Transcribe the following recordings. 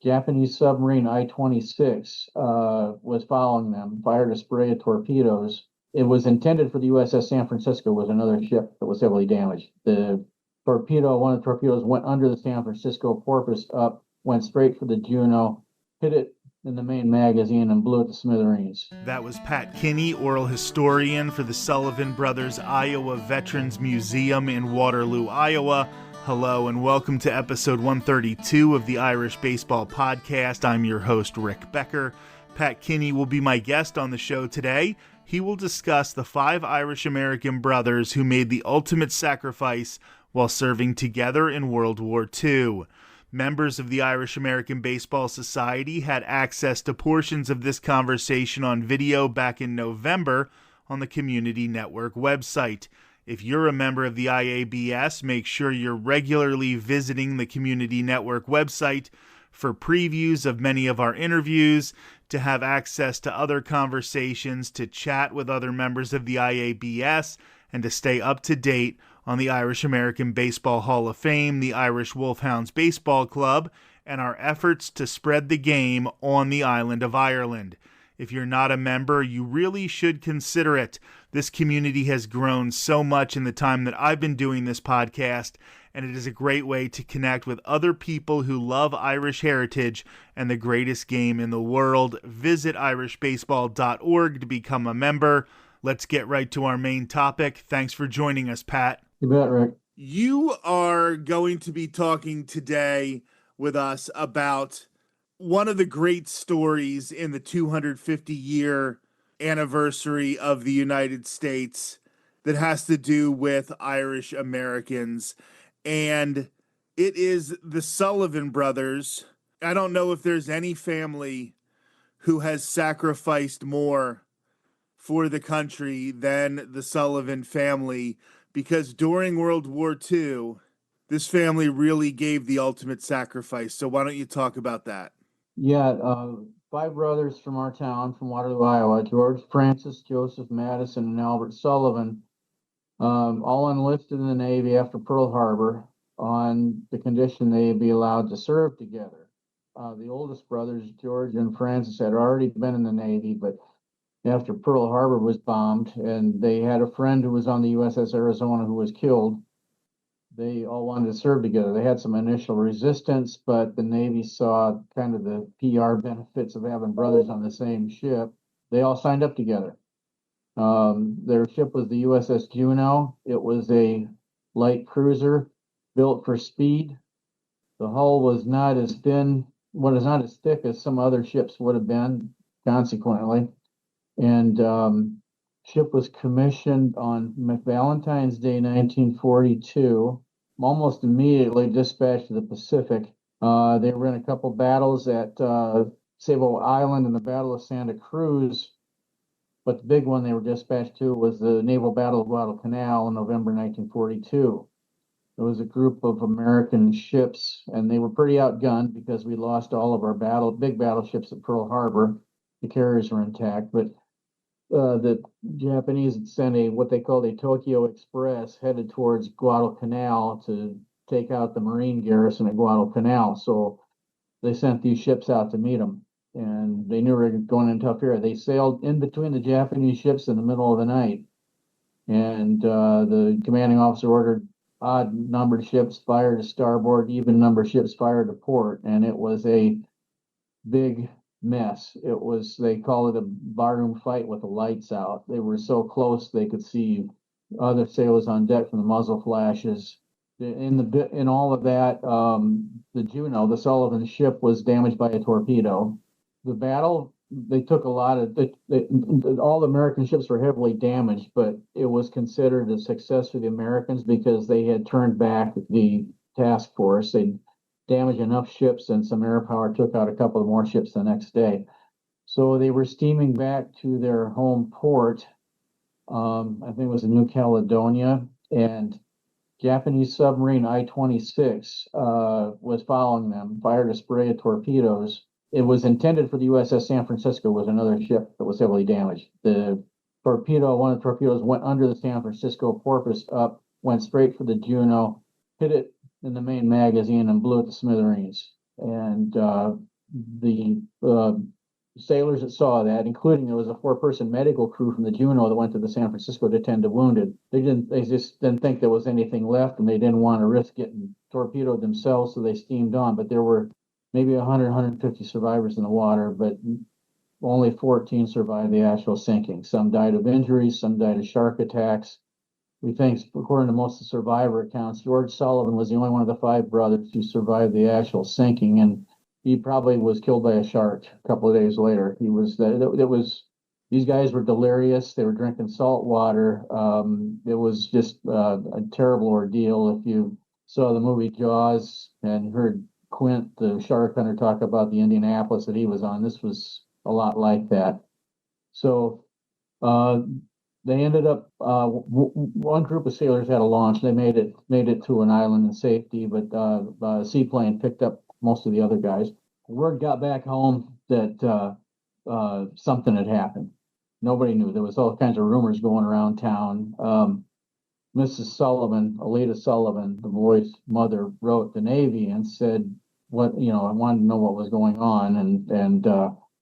Japanese submarine I-26 was following them, fired a spray of torpedoes. It was intended for the USS San Francisco, was another ship that was heavily damaged. One of the torpedoes went under the San Francisco, porpoised up, went straight for the Juno, hit it in the main magazine, and blew it to smithereens. That was Pat Kinny, oral historian for the Sullivan Brothers Iowa Veterans Museum in Waterloo, Iowa. Hello and welcome to episode 132 of the Irish Baseball Podcast. I'm your host, Rick Becker. Pat Kinny will be my guest on the show today. He will discuss the 5 Irish-American brothers who made the ultimate sacrifice while serving together in World War II. Members of the Irish-American Baseball Society had access to portions of this conversation on video back in November on the Community Network website. If you're a member of the IABS, make sure you're regularly visiting the Community Network website for previews of many of our interviews, to have access to other conversations, to chat with other members of the IABS, and to stay up to date on the Irish American Baseball Hall of Fame, the Irish Wolfhounds Baseball Club, and our efforts to spread the game on the island of Ireland. If you're not a member, you really should consider it. This community has grown so much in the time that I've been doing this podcast, and it is a great way to connect with other people who love Irish heritage and the greatest game in the world. Visit irishbaseball.org to become a member. Let's get right to our main topic. Thanks for joining us, Pat. You bet, Rick. You are going to be talking today with us about one of the great stories in the 250-year anniversary of the United States that has to do with Irish Americans, and it is the Sullivan brothers. I don't know if there's any family who has sacrificed more for the country than the Sullivan family, because during World War II, this family really gave the ultimate sacrifice. So why don't you talk about that? Yeah, 5 brothers from our town, from Waterloo, Iowa, George, Francis, Joseph, Madison, and Albert Sullivan, all enlisted in the Navy after Pearl Harbor on the condition they'd be allowed to serve together. The oldest brothers, George and Francis, had already been in the Navy, but after Pearl Harbor was bombed, and they had a friend who was on the USS Arizona who was killed, they all wanted to serve together. They had some initial resistance, but the Navy saw kind of the PR benefits of having brothers on the same ship. They all signed up together. Their ship was the USS Juno. It was a light cruiser built for speed. The hull was not as thick as some other ships would have been, consequently. And ship was commissioned on Valentine's Day, 1942. Almost immediately dispatched to the Pacific. They were in a couple battles at Savo Island and the Battle of Santa Cruz. But the big one they were dispatched to was the Naval Battle of Guadalcanal in November 1942. It was a group of American ships, and they were pretty outgunned because we lost all of our big battleships at Pearl Harbor. The carriers were intact, but the Japanese had sent what they called a Tokyo Express headed towards Guadalcanal to take out the Marine garrison at Guadalcanal. So they sent these ships out to meet them, and they knew we were going in tough air. They sailed in between the Japanese ships in the middle of the night, and the commanding officer ordered odd-numbered ships fire to starboard, even-numbered ships fire to port, and it was a big mess. They call it a barroom fight with the lights out. They were so close they could see other sailors on deck from the muzzle flashes. In all of that, the Juno, the Sullivan ship, was damaged by a torpedo. The battle, they took a lot of all the American ships were heavily damaged, but it was considered a success for the Americans because they had turned back the task force. They damaged enough ships, and some air power took out a couple of more ships the next day. So they were steaming back to their home port. I think it was in New Caledonia, and Japanese submarine I-26 was following them, fired a spray of torpedoes. It was intended for the USS San Francisco, was another ship that was heavily damaged. One of the torpedoes went under the San Francisco, porpoised up, went straight for the Juno, hit it in the main magazine, and blew it to smithereens. And the sailors that saw that, including there was a 4-person medical crew from the Juno that went to the San Francisco to tend to wounded. They just didn't think there was anything left, and they didn't want to risk getting torpedoed themselves, so they steamed on. But there were maybe 100, 150 survivors in the water, but only 14 survived the actual sinking. Some died of injuries, some died of shark attacks. We think, according to most of the survivor accounts, George Sullivan was the only one of the 5 brothers who survived the actual sinking, and he probably was killed by a shark a couple of days later. These guys were delirious. They were drinking salt water. It was just a terrible ordeal. If you saw the movie Jaws and heard Quint, the shark hunter, talk about the Indianapolis that he was on, this was a lot like that. So they ended up, one group of sailors had a launch. They made it to an island in safety, but a seaplane picked up most of the other guys. Word got back home that something had happened. Nobody knew. There was all kinds of rumors going around town. Mrs. Sullivan, Alita Sullivan, the boy's mother, wrote the Navy and said, I wanted to know what was going on. And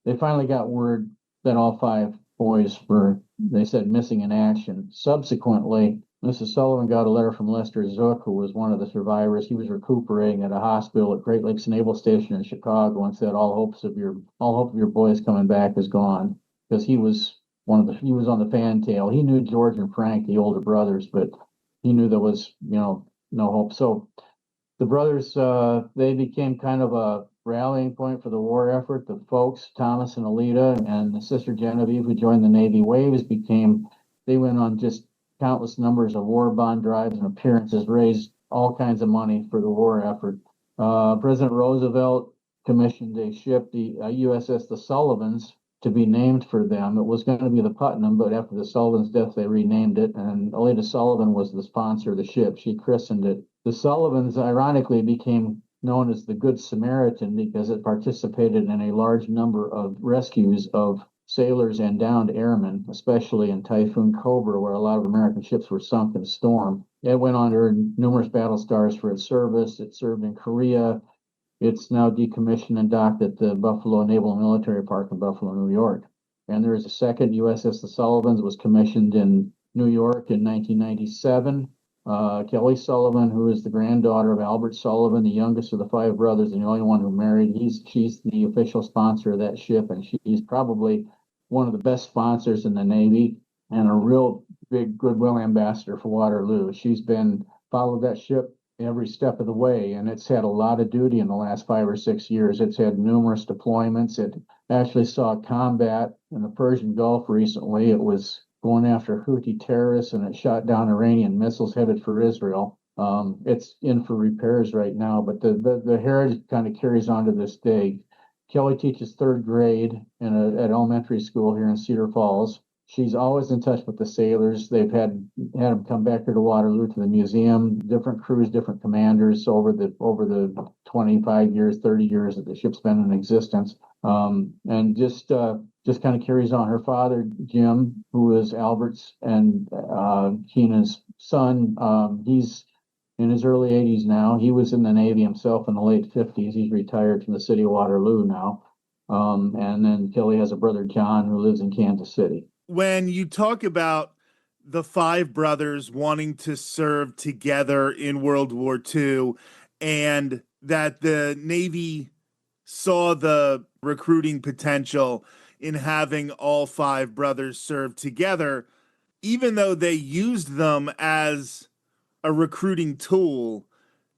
they finally got word that all 5 boys were, they said, missing in action. Subsequently, Mrs. Sullivan got a letter from Lester Zook, who was one of the survivors. He was recuperating at a hospital at Great Lakes Naval Station in Chicago, and said all hope of your boys coming back is gone, because he was on the fantail. He knew George and Frank, the older brothers, but he knew there was no hope. So the brothers, they became kind of a rallying point for the war effort. The folks, Thomas and Alita, and the sister Genevieve, who joined the Navy Waves, they went on just countless numbers of war bond drives and appearances, raised all kinds of money for the war effort. President Roosevelt commissioned a ship, the USS the Sullivans, to be named for them. It was going to be the Putnam, but after the Sullivan's death, they renamed it, and Alita Sullivan was the sponsor of the ship. She christened it. The Sullivans, ironically, became known as the Good Samaritan because it participated in a large number of rescues of sailors and downed airmen, especially in Typhoon Cobra, where a lot of American ships were sunk in a storm. It went on to earn numerous battle stars for its service. It served in Korea. It's now decommissioned and docked at the Buffalo Naval and Military Park in Buffalo, New York. And there is a second USS the Sullivans. It was commissioned in New York in 1997. Kelly Sullivan, who is the granddaughter of Albert Sullivan, the youngest of the 5 brothers and the only one who married, she's the official sponsor of that ship, and she's probably one of the best sponsors in the Navy and a real big goodwill ambassador for Waterloo. She's followed that ship every step of the way, and it's had a lot of duty in the last 5 or 6 years. It's had numerous deployments. It actually saw combat in the Persian Gulf recently. It was going after Houthi terrorists, and it shot down Iranian missiles headed for Israel. It's in for repairs right now, but the heritage kind of carries on to this day. Kelly teaches 3rd grade at elementary school here in Cedar Falls. She's always in touch with the sailors. They've had them come back here to Waterloo to the museum, different crews, different commanders over the 25 years, 30 years that the ship's been in existence. And just kind of carries on. Her father, Jim, who is Albert's and Keenan's son, he's in his early 80s now. He was in the Navy himself in the late 50s. He's retired from the city of Waterloo now. And then Kelly has a brother, John, who lives in Kansas City. When you talk about the 5 brothers wanting to serve together in World War II, and that the Navy saw the recruiting potential in having all 5 brothers serve together, even though they used them as a recruiting tool,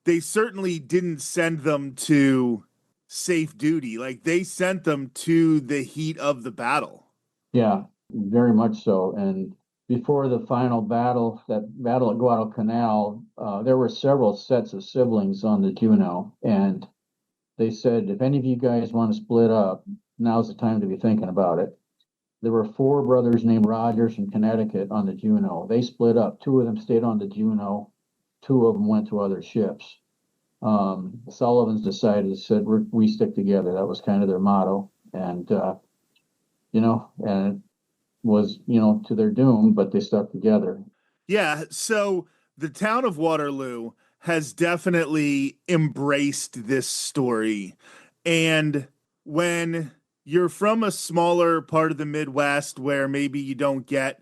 they certainly didn't send them to safe duty. Like, they sent them to the heat of the battle. Yeah, very much so. And before the final battle, that battle at Guadalcanal, there were several sets of siblings on the Juno, and they said, if any of you guys want to split up, now's the time to be thinking about it. There were 4 brothers named Rogers from Connecticut on the Juno. They split up. 2 of them stayed on the Juno. 2 of them went to other ships. The Sullivans said, we stick together. That was kind of their motto. And, and it was, to their doom, but they stuck together. Yeah. So the town of Waterloo has definitely embraced this story. And when you're from a smaller part of the Midwest where maybe you don't get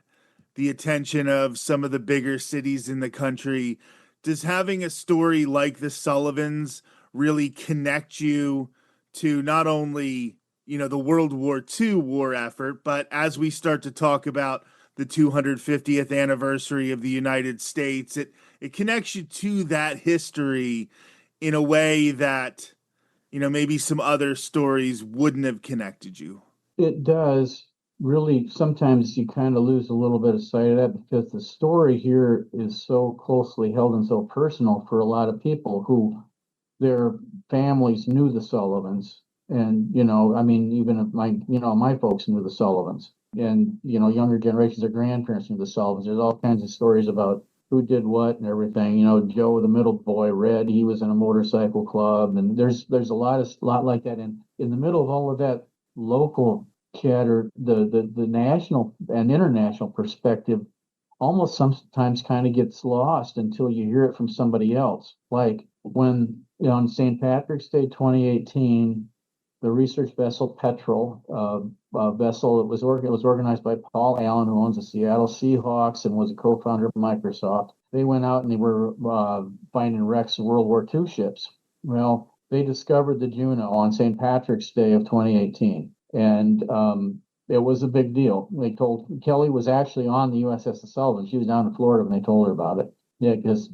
the attention of some of the bigger cities in the country, does having a story like the Sullivans really connect you to not only, the World War II war effort, but as we start to talk about the 250th anniversary of the United States, it connects you to that history in a way that, maybe some other stories wouldn't have connected you. It does. Really, sometimes you kind of lose a little bit of sight of that because the story here is so closely held and so personal for a lot of people who their families knew the Sullivans. And, I mean, even if my folks knew the Sullivans and, younger generations, their grandparents knew the Sullivans. There's all kinds of stories about who did what and everything. Joe, the middle boy, Red, he was in a motorcycle club. And there's a lot like that. And in the middle of all of that local chatter, the national and international perspective almost sometimes kind of gets lost until you hear it from somebody else. Like when on St. Patrick's Day 2018, the research vessel Petrel, vessel, it was organized by Paul Allen, who owns the Seattle Seahawks and was a co-founder of Microsoft. They went out and they were finding wrecks of World War II ships. Well, they discovered the Juno on St. Patrick's Day of 2018, and it was a big deal. They told Kelly was actually on the USS Sullivan. She was down in Florida when they told her about it. Yeah, because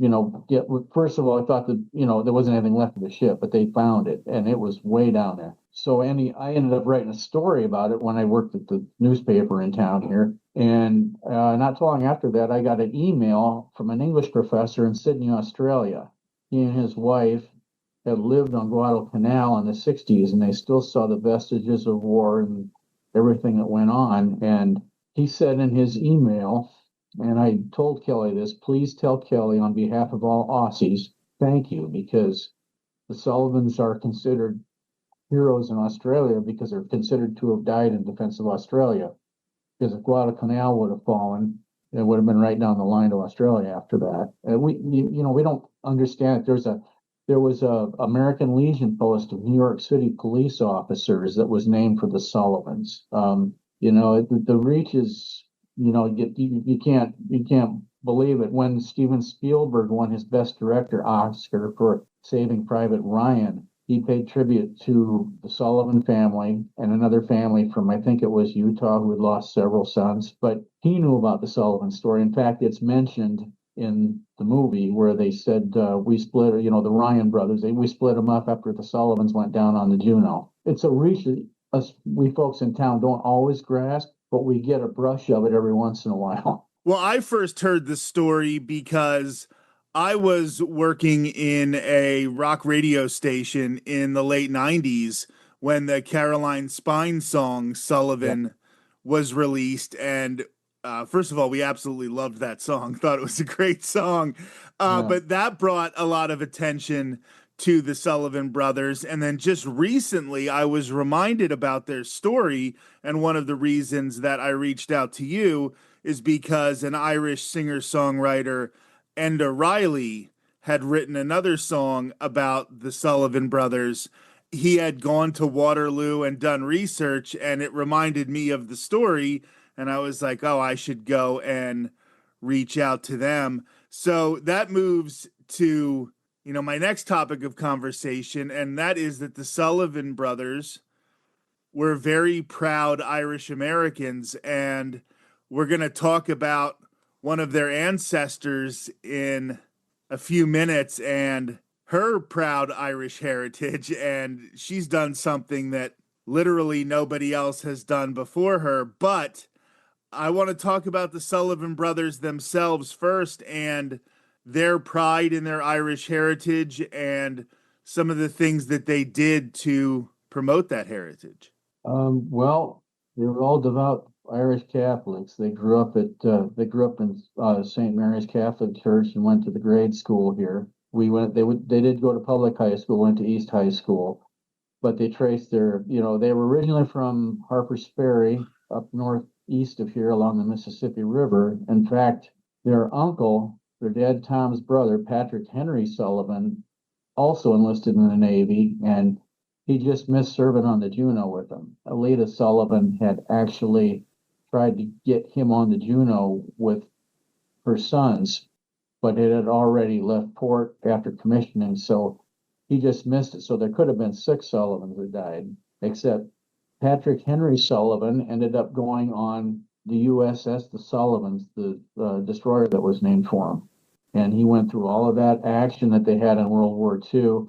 first of all, I thought that there wasn't anything left of the ship, but they found it, and it was way down there. So I ended up writing a story about it when I worked at the newspaper in town here, and not too long after that, I got an email from an English professor in Sydney, Australia. He and his wife had lived on Guadalcanal in the '60s, and they still saw the vestiges of war and everything that went on. And he said in his email, and I told Kelly this, please tell Kelly on behalf of all Aussies, thank you, because the Sullivans are considered heroes in Australia because they're considered to have died in defense of Australia. Because if Guadalcanal would have fallen, it would have been right down the line to Australia after that. And we don't understand it. There was a American Legion post of New York City police officers that was named for the Sullivans. The reach is, you can't believe it. When Steven Spielberg won his Best Director Oscar for Saving Private Ryan, he paid tribute to the Sullivan family and another family from, I think it was Utah, who had lost several sons. But he knew about the Sullivan story. In fact, it's mentioned in the movie where they said we split, the Ryan brothers, we split them up after the Sullivans went down on the Juno. It's a reach that us, we folks in town don't always grasp, but we get a brush of it every once in a while. Well, I first heard the story because I was working in a rock radio station in the late 90s when the Caroline Spine song Sullivan was released. And first of all, we absolutely loved that song, thought it was a great song. But that brought a lot of attention to the Sullivan brothers. And then just recently, I was reminded about their story. And one of the reasons that I reached out to you is because an Irish singer-songwriter, Enda Riley, had written another song about the Sullivan brothers. He had gone to Waterloo and done research, and it reminded me of the story. And I was like, oh, I should go and reach out to them. So that moves to, my next topic of conversation, and that is that the Sullivan brothers were very proud Irish Americans, and we're going to talk about one of their ancestors in a few minutes and her proud Irish heritage. And she's done something that literally nobody else has done before her. But I want to talk about the Sullivan brothers themselves first and their pride in their Irish heritage and some of the things that they did to promote that heritage. Well, they were all devout Irish Catholics. They grew up in St. Mary's Catholic Church and went to the grade school here. They did go to public high school, went to East High School, but they traced they were originally from Harper's Ferry up northeast of here along the Mississippi River. In fact, their uncle, their dad Tom's brother, Patrick Henry Sullivan, also enlisted in the Navy, and He just missed serving on the Juno with them. Alita Sullivan had actually tried to get him on the Juno with her sons, but it had already left port after commissioning, so he just missed it. So there could have been 6 Sullivans that died, except Patrick Henry Sullivan ended up going on the USS the Sullivans, the destroyer that was named for him. And he went through all of that action that they had in World War II.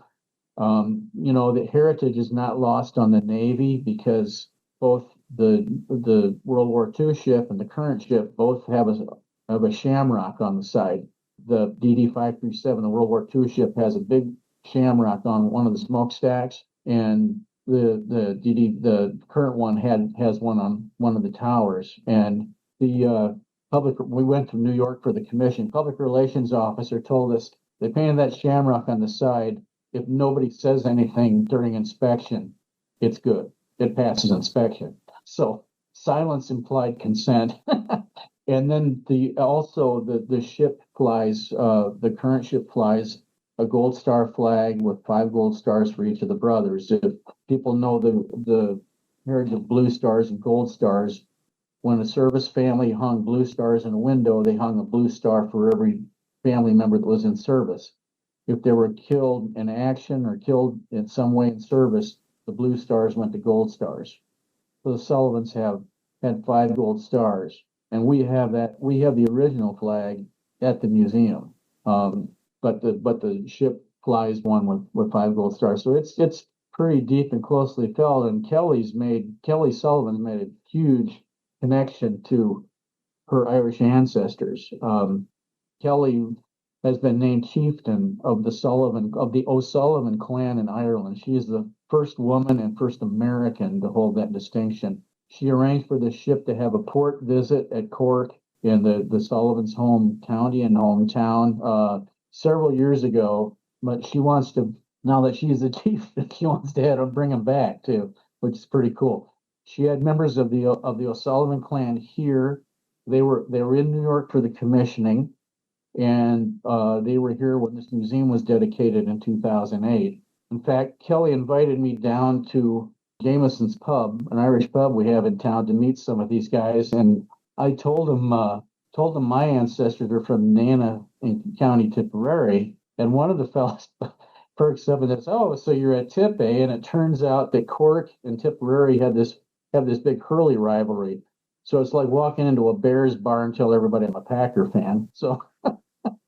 The heritage is not lost on the Navy because both the World War II ship and the current ship both have a shamrock on the side. The DD 537, the World War II ship, has a big shamrock on one of the smokestacks, and the current one has one on one of the towers. And the we went to New York for the commission. Public relations officer told us they painted that shamrock on the side. If nobody says anything during inspection, it's good. It passes inspection. So silence implied consent. And then the ship flies, the current ship flies a gold star flag with 5 gold stars for each of the brothers. If people know the heritage of blue stars and gold stars, when a service family hung blue stars in a window, they hung a blue star for every family member that was in service. If they were killed in action or killed in some way in service, the blue stars went to gold stars. So the Sullivans had 5 gold stars, and we have the original flag at the museum. But the ship flies one with 5 gold stars. So it's pretty deep and closely felt. And Kelly Sullivan made a huge connection to her Irish ancestors. Kelly has been named chieftain of the O'Sullivan clan in Ireland. She is the first woman and first American to hold that distinction. She arranged for the ship to have a port visit at Cork in the Sullivan's home county and hometown several years ago. But she wants to, now that she's the chief, she wants to bring them back too, which is pretty cool. She had members of the O'Sullivan clan here. They were in New York for the commissioning, and they were here when this museum was dedicated in 2008. In fact, Kelly invited me down to Jameson's Pub, an Irish pub we have in town, to meet some of these guys, and I told them my ancestors are from Nana in County Tipperary, and one of the fellows perks up and says, "Oh, so you're at Tip, eh?" And it turns out that Cork and Tipperary have this big hurley rivalry. So it's like walking into a Bears bar and tell everybody I'm a Packer fan. So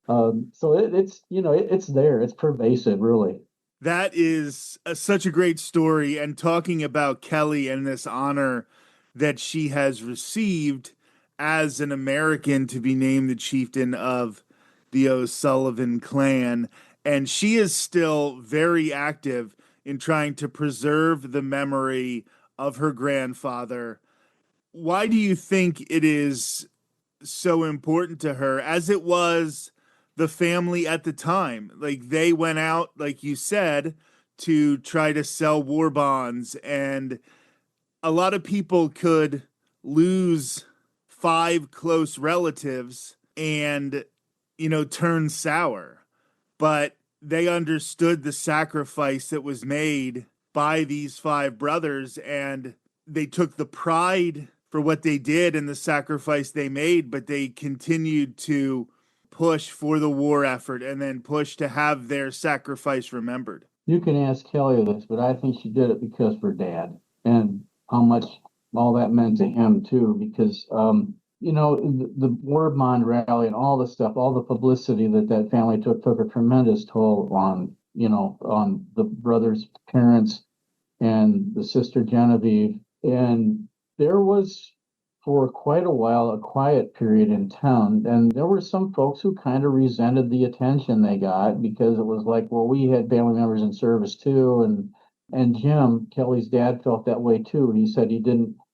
it's there. It's pervasive, really. That is such a great story. And talking about Kelly and this honor that she has received as an American to be named the chieftain of the O'Sullivan clan. And she is still very active in trying to preserve the memory of her grandfather. Why do you think it is so important to her, as it was the family at the time? Like, they went out, like you said, to try to sell war bonds, and a lot of people could lose 5 close relatives and, turn sour. But they understood the sacrifice that was made by these 5 brothers, and they took the pride for what they did and the sacrifice they made, but they continued to push for the war effort and then push to have their sacrifice remembered. You can ask Kelly this, but I think she did it because of her dad and how much all that meant to him too, because the war bond rally and all the stuff, all the publicity that family took a tremendous toll on the brother's parents and the sister Genevieve. And there was, for quite a while, a quiet period in town. And there were some folks who kind of resented the attention they got, because it was like, well, we had family members in service too. And Jim, Kelly's dad, felt that way too. He said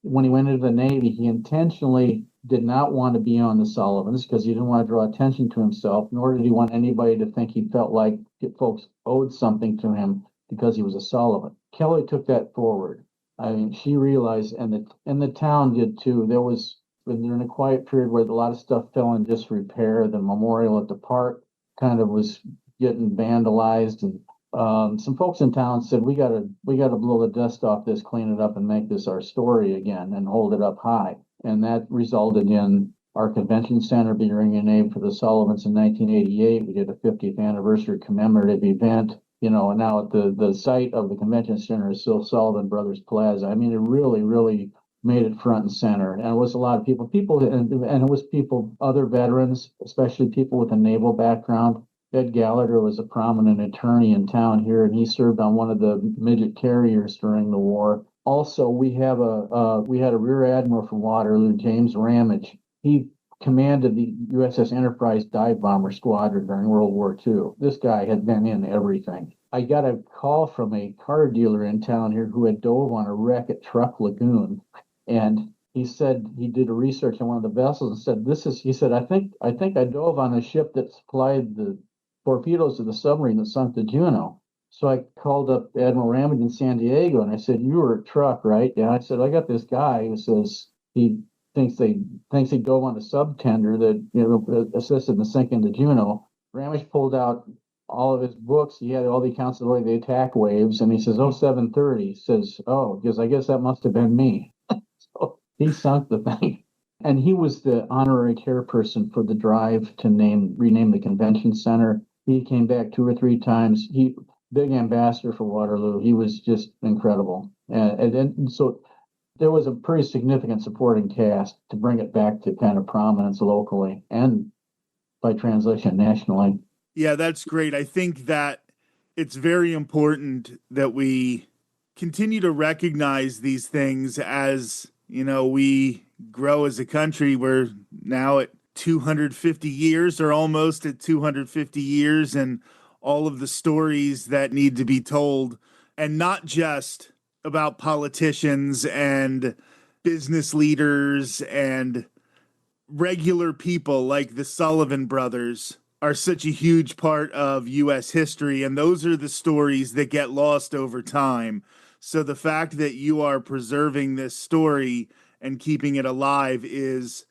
when he went into the Navy, he intentionally did not want to be on the Sullivans because he didn't want to draw attention to himself, nor did he want anybody to think he felt like folks owed something to him because he was a Sullivan. Kelly took that forward. I mean, she realized, and the town did too. During a quiet period where a lot of stuff fell in disrepair. The memorial at the park kind of was getting vandalized, and some folks in town said we gotta blow the dust off this, clean it up, and make this our story again, and hold it up high. And that resulted in our convention center being renamed for the Sullivans in 1988. We did a 50th anniversary commemorative event. And now at the site of the convention center is still Sullivan Brothers Plaza. I mean, it really made it front and center. And it was a lot of people, and it was people, other veterans, especially people with a naval background. Ed Gallagher was a prominent attorney in town here, and he served on one of the midget carriers during the war. Also, we had a rear admiral from Waterloo, James Ramage. He commanded the USS Enterprise dive bomber squadron during World War II. This guy had been in everything. I got a call from a car dealer in town here who had dove on a wreck at Truck Lagoon, and he said he did a research on one of the vessels and said, he said, I think I dove on a ship that supplied the torpedoes to the submarine that sunk the Juno. So I called up Admiral Ramage in San Diego, and I said, you were at Truck, right? Yeah, I said, I got this guy who says he thinks he dove on a subtender that assisted in the sinking the Juno. Ramage pulled out all of his books. He had all the accounts of the attack waves, and he says, 0730. He says, because I guess that must have been me. So he sunk the thing. And he was the honorary chairperson for the drive to rename the convention center. He came back 2 or 3 times. Big ambassador for Waterloo. He was just incredible. And so there was a pretty significant supporting cast to bring it back to kind of prominence locally and by translation nationally. Yeah, that's great. I think that it's very important that we continue to recognize these things as, we grow as a country. We're now at 250 years or almost at 250 years, and all of the stories that need to be told, and not just about politicians and business leaders and regular people like the Sullivan brothers are such a huge part of U.S. history, and those are the stories that get lost over time. So the fact that you are preserving this story and keeping it alive is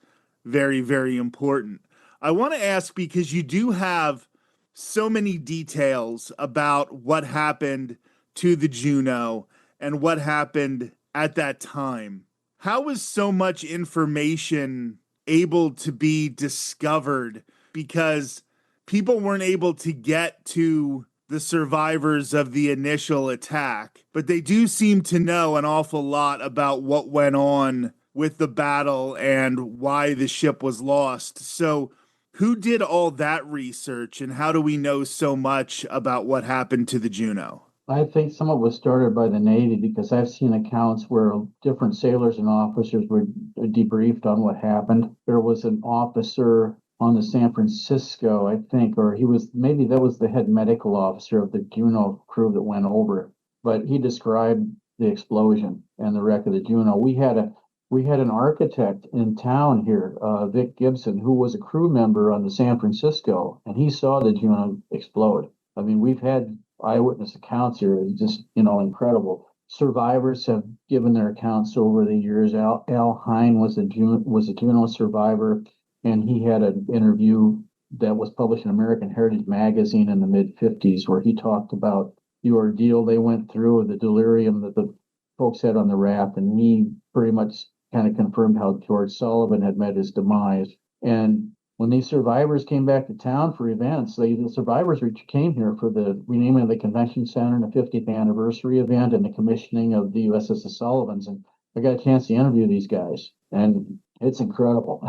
very, very important. I want to ask, because you do have so many details about what happened to the Juno and what happened at that time. How was so much information able to be discovered? Because people weren't able to get to the survivors of the initial attack, but they do seem to know an awful lot about what went on with the battle and why the ship was lost. So who did all that research, and how do we know so much about what happened to the Juno? I think some of it was started by the Navy, because I've seen accounts where different sailors and officers were debriefed on what happened. There was an officer on the San Francisco, I think, or maybe that was the head medical officer of the Juno crew that went over, but he described the explosion and the wreck of the Juno. We had an architect in town here, Vic Gibson, who was a crew member on the San Francisco, and he saw the Juno explode. I mean, we've had eyewitness accounts here. It's just, incredible. Survivors have given their accounts over the years. Al Hine was a Juno survivor, and he had an interview that was published in American Heritage Magazine in the mid-50s, where he talked about the ordeal they went through, the delirium that the folks had on the raft, and he pretty much kind of confirmed how George Sullivan had met his demise. And when these survivors came back to town for events, the survivors came here for the renaming of the convention center and the 50th anniversary event and the commissioning of the USS Sullivans. And I got a chance to interview these guys, and it's incredible.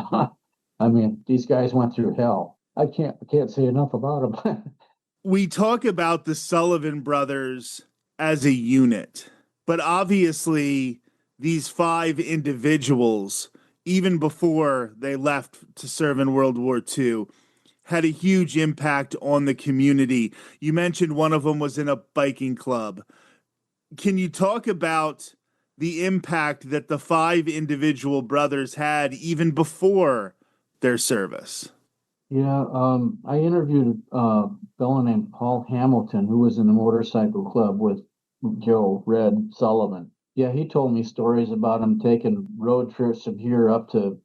I mean, these guys went through hell. I can't say enough about them. We talk about the Sullivan brothers as a unit, but obviously these 5 individuals, even before they left to serve in World War II, had a huge impact on the community. You mentioned one of them was in a biking club. Can you talk about the impact that the 5 individual brothers had even before their service? Yeah, I interviewed a fellow named Paul Hamilton, who was in the motorcycle club with Joe Red Sullivan. Yeah, he told me stories about him taking road trips from here up to,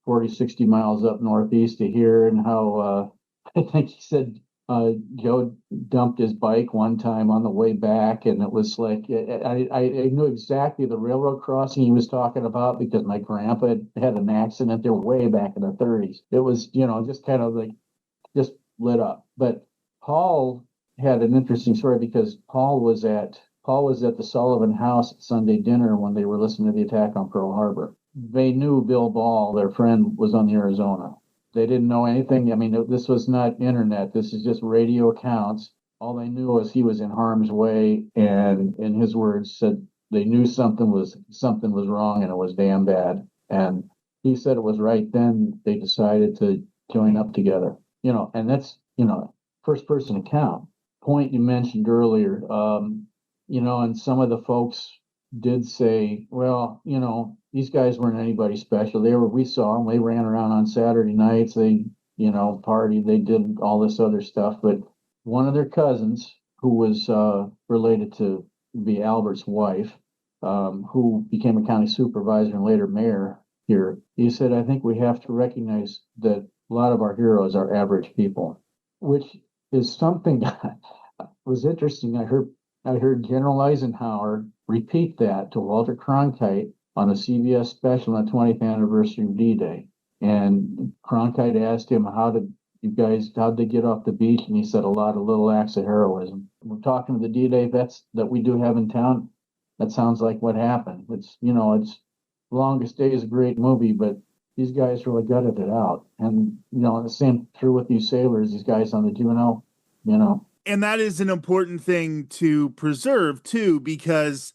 40, 60 miles up northeast to here, and how I think he said Joe dumped his bike one time on the way back, and it was like I knew exactly the railroad crossing he was talking about because my grandpa had an accident there way back in the 30s. It was, just kind of like just lit up. But Paul had an interesting story because Paul was at the Sullivan house at Sunday dinner when they were listening to the attack on Pearl Harbor. They knew Bill Ball, their friend, was on the Arizona. They didn't know anything. I mean, this was not internet. This is just radio accounts. All they knew was he was in harm's way, and in his words, said they knew something was wrong, and it was damn bad. And he said it was right then they decided to join up together. And that's first person account. Point you mentioned earlier. And some of the folks did say, well, these guys weren't anybody special. We saw them, they ran around on Saturday nights, they, partied, they did all this other stuff. But one of their cousins, who was related to be Albert's wife, who became a county supervisor and later mayor here, he said, I think we have to recognize that a lot of our heroes are average people, which is something that was interesting. I heard General Eisenhower repeat that to Walter Cronkite on a CBS special on the 20th anniversary of D-Day. And Cronkite asked him, how'd they get off the beach? And he said, a lot of little acts of heroism. We're talking to the D-Day vets that we do have in town. That sounds like what happened. It's Longest Day is a great movie, but these guys really gutted it out. And, the same true with these sailors, these guys on the Juno, And that is an important thing to preserve too, because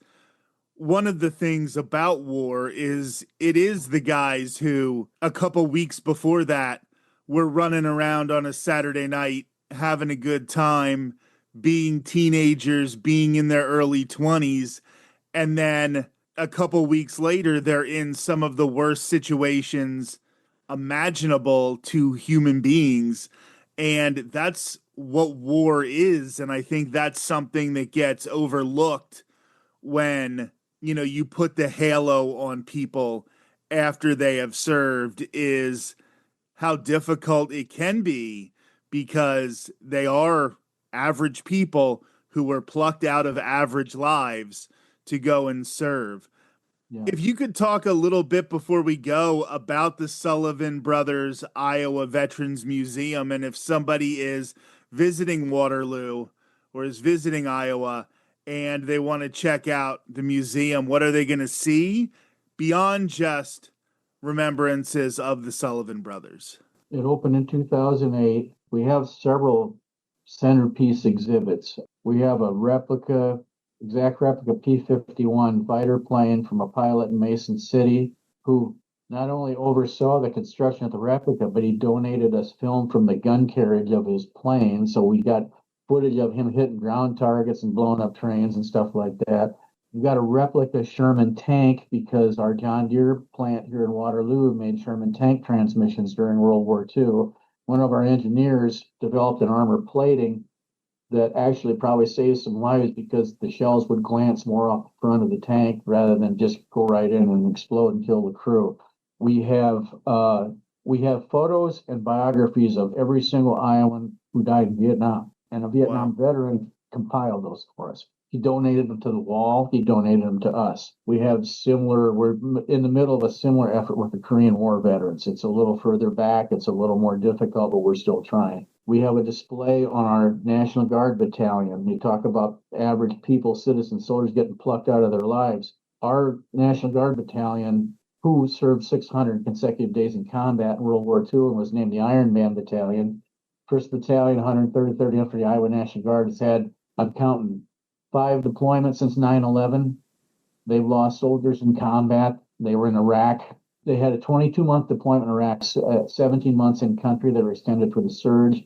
one of the things about war is it is the guys who a couple weeks before that were running around on a Saturday night, having a good time, being teenagers, being in their early 20s. And then a couple weeks later, they're in some of the worst situations imaginable to human beings. And that's what war is. And I think that's something that gets overlooked when, you put the halo on people after they have served, is how difficult it can be because they are average people who were plucked out of average lives to go and serve. yeah. If you could talk a little bit before we go about the Sullivan Brothers Iowa Veterans Museum, and if somebody is visiting Waterloo or is visiting Iowa and they want to check out the museum, what are they going to see beyond just remembrances of the Sullivan brothers? It opened in 2008. We have several centerpiece exhibits. We have a exact replica P-51 fighter plane from a pilot in Mason City who not only oversaw the construction of the replica, but he donated us film from the gun carriage of his plane. So we got footage of him hitting ground targets and blowing up trains and stuff like that. We've got a replica Sherman tank because our John Deere plant here in Waterloo made Sherman tank transmissions during World War II. One of our engineers developed an armor plating that actually probably saved some lives because the shells would glance more off the front of the tank rather than just go right in and explode and kill the crew. We have photos and biographies of every single Iowan who died in Vietnam, and a Vietnam veteran compiled those for us. He donated them to the wall. He donated them to us. We're in the middle of a similar effort with the Korean War veterans. It's a little further back. It's a little more difficult, but we're still trying. We have a display on our National Guard battalion. You talk about average people, citizen soldiers getting plucked out of their lives. Our National Guard battalion, who served 600 consecutive days in combat in World War II and was named the Iron Man Battalion, 1st Battalion, 133rd Infantry, Iowa National Guard, has had, I'm counting, 5 deployments since 9/11. They've lost soldiers in combat. They were in Iraq. They had a 22-month deployment in Iraq, 17 months in country that were extended for the surge.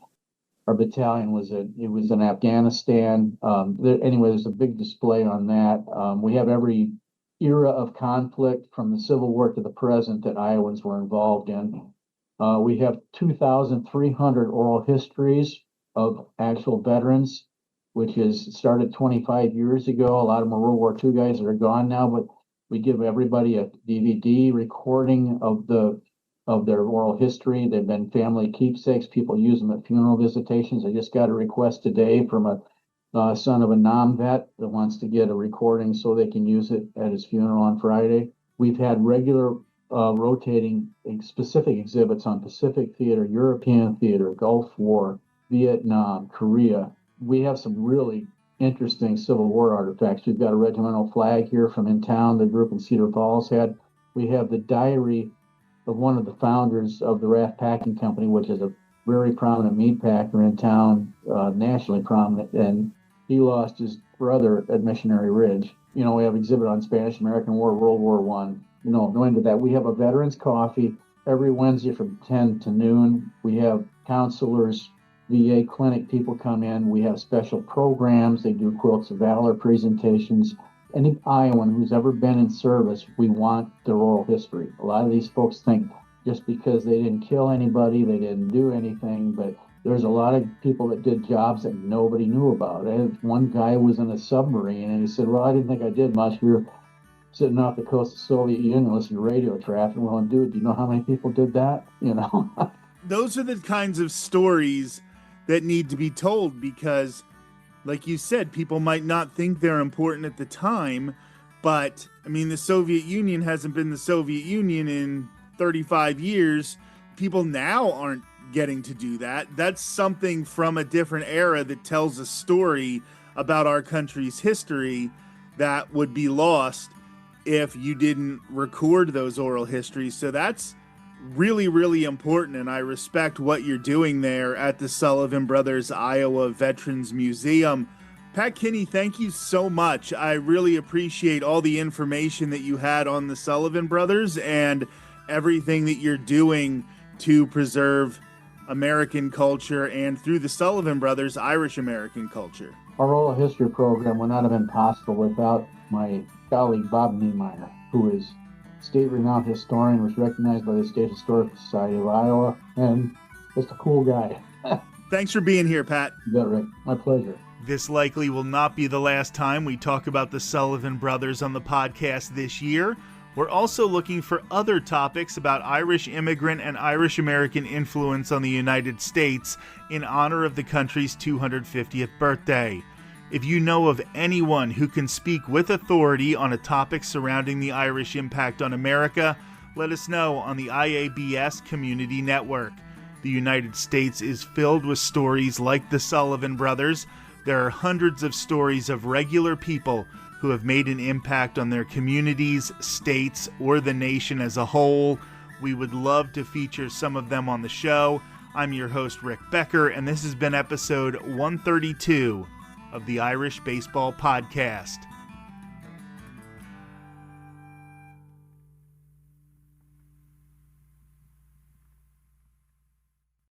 Our battalion was in Afghanistan. There's a big display on that. We have every era of conflict from the Civil War to the present that Iowans were involved in. We have 2,300 oral histories of actual veterans, which is started 25 years ago. A lot of them are World War II guys that are gone now, but we give everybody a DVD recording of the of their oral history. They've been family keepsakes. People use them at funeral visitations. I just got a request today from a son of a vet that wants to get a recording so they can use it at his funeral on Friday. We've had regular rotating specific exhibits on Pacific theater, European theater, Gulf War, Vietnam, Korea. We have some really interesting Civil War artifacts. We've got a regimental flag here from in town, the group in Cedar Falls had. We have the diary of one of the founders of the Raft Packing Company, which is a very prominent meat packer in town, nationally prominent, and he lost his brother at Missionary Ridge. We have exhibit on Spanish-American War, World War I. No into that. We have a veterans coffee every Wednesday from 10 to noon. We have counselors, VA clinic people come in. We have special programs. They do Quilts of Valor presentations. Any Iowan who's ever been in service, we want their oral history. A lot of these folks think just because they didn't kill anybody, they didn't do anything, but there's a lot of people that did jobs that nobody knew about. One guy was in a submarine and he said, well, I didn't think I did much. We were sitting off the coast of the Soviet Union listening to radio traffic. Well, dude, do you know how many people did that? Those are the kinds of stories that need to be told because, like you said, people might not think they're important at the time, but the Soviet Union hasn't been the Soviet Union in 35 years. People now aren't getting to do that. That's something from a different era that tells a story about our country's history that would be lost if you didn't record those oral histories. So that's really, really important, and I respect what you're doing there at the Sullivan Brothers Iowa Veterans Museum. Pat Kinny, thank you so much. I really appreciate all the information that you had on the Sullivan Brothers and everything that you're doing to preserve American culture and, through the Sullivan Brothers, Irish American culture. Our oral history program would not have been possible without my colleague Bob Niemeyer, who is state-renowned historian, was recognized by the State Historical Society of Iowa, and just a cool guy. Thanks for being here, Pat. You bet, Rick. My pleasure. This likely will not be the last time we talk about the Sullivan Brothers on the podcast this year. We're also looking for other topics about Irish immigrant and Irish American influence on the United States in honor of the country's 250th birthday. If you know of anyone who can speak with authority on a topic surrounding the Irish impact on America, let us know on the IABS Community Network. The United States is filled with stories like the Sullivan Brothers. There are hundreds of stories of regular people who have made an impact on their communities, states, or the nation as a whole. We would love to feature some of them on the show. I'm your host, Rick Becker, and this has been episode 132 of the Irish Baseball Podcast.